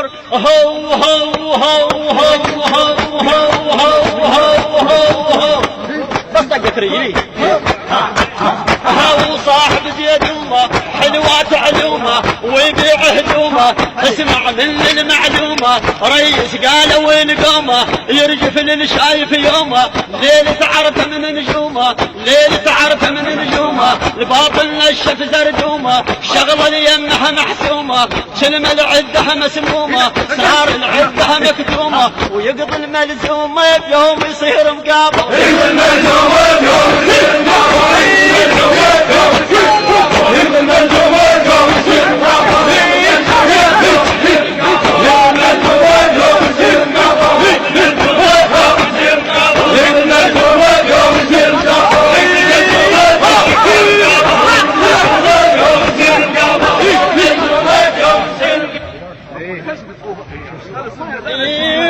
النار هو هو هو هو هو هو هو هو بس دقت رجلي هو صاحب زيد امه حلوات علومه ويبيع هدومه اسمع من المعلومه ريس قال وين قومه يرجف للشايف يومه ليلة عرفه من نجومه ليلة عرفه من نجومه الباطل نشف زردومه شغله ليمها محسومه سلم العده مسمومه سهر العده مكتومه ويقضي الملزومه بيوم يصير مقابل يقضي الملزومه بيوم يصير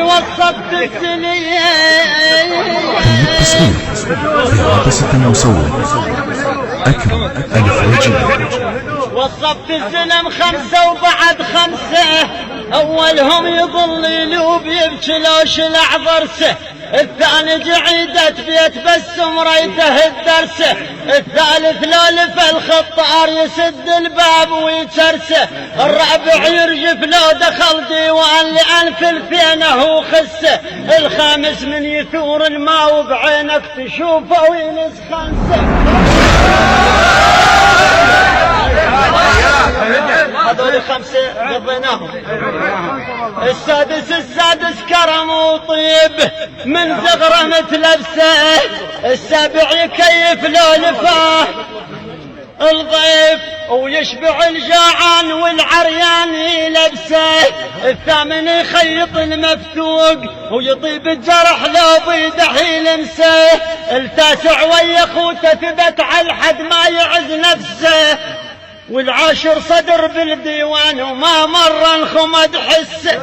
وصفت السنين التصوير رابطة المصور أكرم ألف وجيه. وصفت الزلم 5 وبعد 5 أولهم يظل يلوب يبكي لو شلع ضرسه الثاني جعيدة بيت بس مريته الدرسه الثالث لولف الخطار يسد الباب ويترسه الرابع يرجف لو دخل ديوان لألف الفينه خسه الخامس من يثور الماء وبعينك تشوفه وينس خمسه هذول 5 قضيناهم السادس كرم وطيب من زغرة متلبسه السابع يكيف لو لفاه الضيف ويشبع الجاعان والعريان يلبسه الثامن يخيط المفتوق ويطيب الجرح لو بيده يلمسه التاسع ويا اخوته ثبت على الحد ما يعز نفسه والعاشر صدر بالديوان وما مر الخمد حسه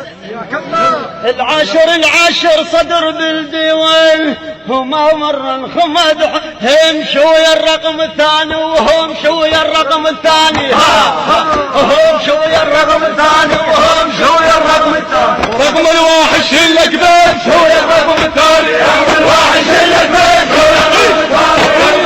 العاشر صدر بالديوان وما مر الخمد هم شوية الرقم الثاني وهم شوية الرقم الثاني هم شوية الرقم الثاني وهم شوية الرقم الثاني رقم الواحد شلك بيت شوية الرقم الثاني رقم الواحد شلك بيت رقم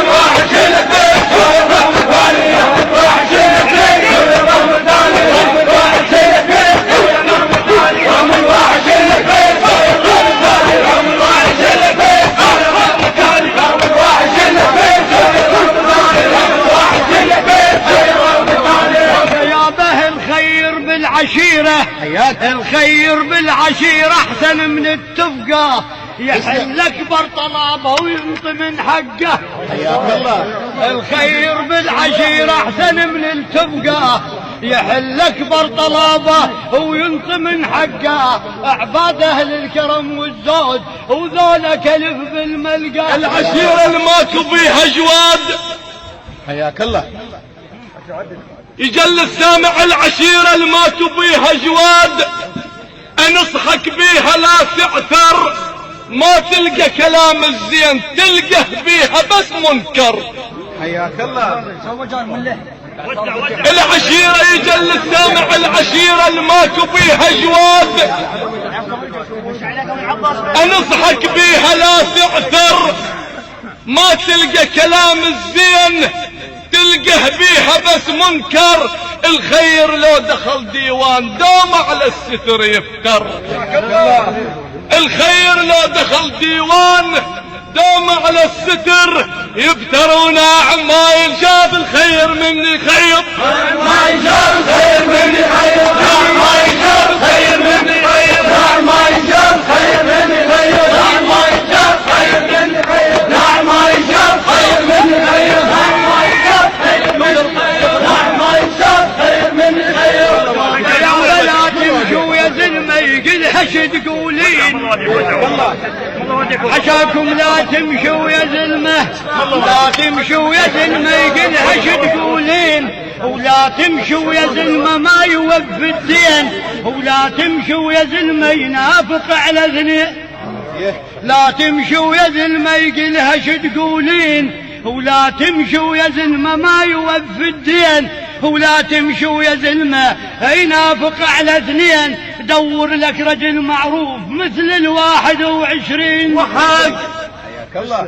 الواحد شلك بيت رقم الثاني رقم الواحد شلك بيت رقم الثاني رقم الواحد شلك بيت رقم الثاني رقم الواحد شلك بيت رقم الثاني رقم الواحد شلك بيت رقم الثاني رقم الواحد شلك بيت رقم الثاني رقم الواحد شلك بيت رقم الثاني يا به الخير بالعشيرة الخير بالعشيرة احسن من التفقة يحل اكبر طلبه وينطي من حقه حياك الله الخير بالعشيرة احسن من التفقه يحل اكبر طلبه وينطي من حقه اعباد اهل الكرم والزود وذولا كلف بالملقى العشيرة اللي ماكو بيها جواد حياك الله يجل السامع العشيرة اللي ماكو بيها جواد انصحك بيها لا تعثر ما تلقى كلام الزين تلقى بيها بس منكر حياك الله العشيرة يجل السامع العشيرة اللي ماكو بيها جواد انصحك بيها لا تعثر ما تلقى كلام الزين تلقى بيها بس منكر الخير لو دخل ديوان دوم على الستر يفتر الخير لو دخل ديوان دوم على الستر يفتر وناعم ما ينشاف الخير مني خيط ما ينشاف الخير مني خيط ما ينشاف الخير مني خيط ما ينشاف الخير مني خيط ما ينشاف الخير مني خيط ما ينشاف الخير مني خيط ما ينشاف الخير مني خيط ما ينشاف الخير مني خيط يا ولا تمشوا يا زلمه يقلها شو تقولين حشاكم لا تمشوا يا زلمه لا تمشوا يا زلمه يقلها شو تقولين ولا تمشوا يا زلمه ما يوفي الدين ولا تمشوا يا زلمه ينافق على ذنين لا تمشوا يا زلمه يقلها شو تقولين ولا تمشوا يا زلمه ما يوفي الدين ولا تمشوا يا زلمة ينافق على اثنين، دور لك رجل معروف مثل 21.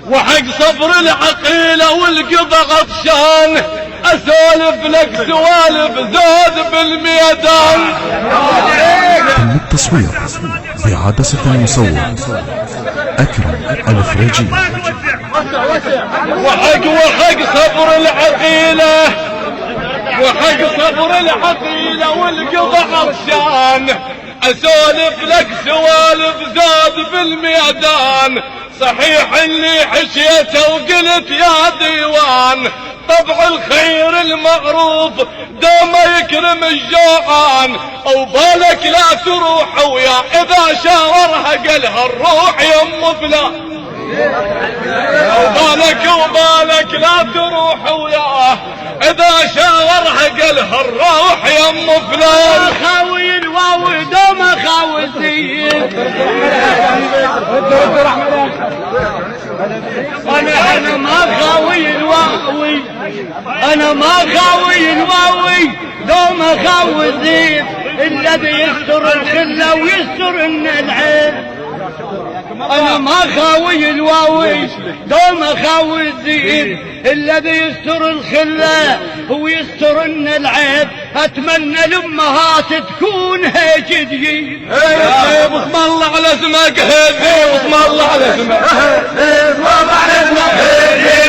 وحق صبر العقيلة والقضى غطشان، اسولف لك سوالف زود بالميدان. تم التصوير بعدسة المصور أكرم الفريجي. وحق صبر العقيلة، وحق صبر العقيلة والقضى غطشان، اسولف لك سوالف زود بالميدان. صحيح اللي حشيته وقلت يا ديوان، طبع الخير المعروف دوم يكرم الجوعان. وبالك لا تروح ويا اذا شاورها قالها الروح يم فلان. وبالك لا تروح وياه اذا شاورها قالها الروح يم فلان. خاوي الواو دوم خاوي الزين، انا ما خاوي الواوي، انا ما خاوي الواوي دوم خاوي الزين، الذي يستر الخله ويستر ان العين. انا ما خاوي الواوي دوم خاوي الزين، الذي يستر الخله ويستر ان العيب. اتمنى الامهات تكون هيك دين. بسم الله على اسمك هدي، بسم الله على اسمك هدي، بسم الله على اسمك هدي.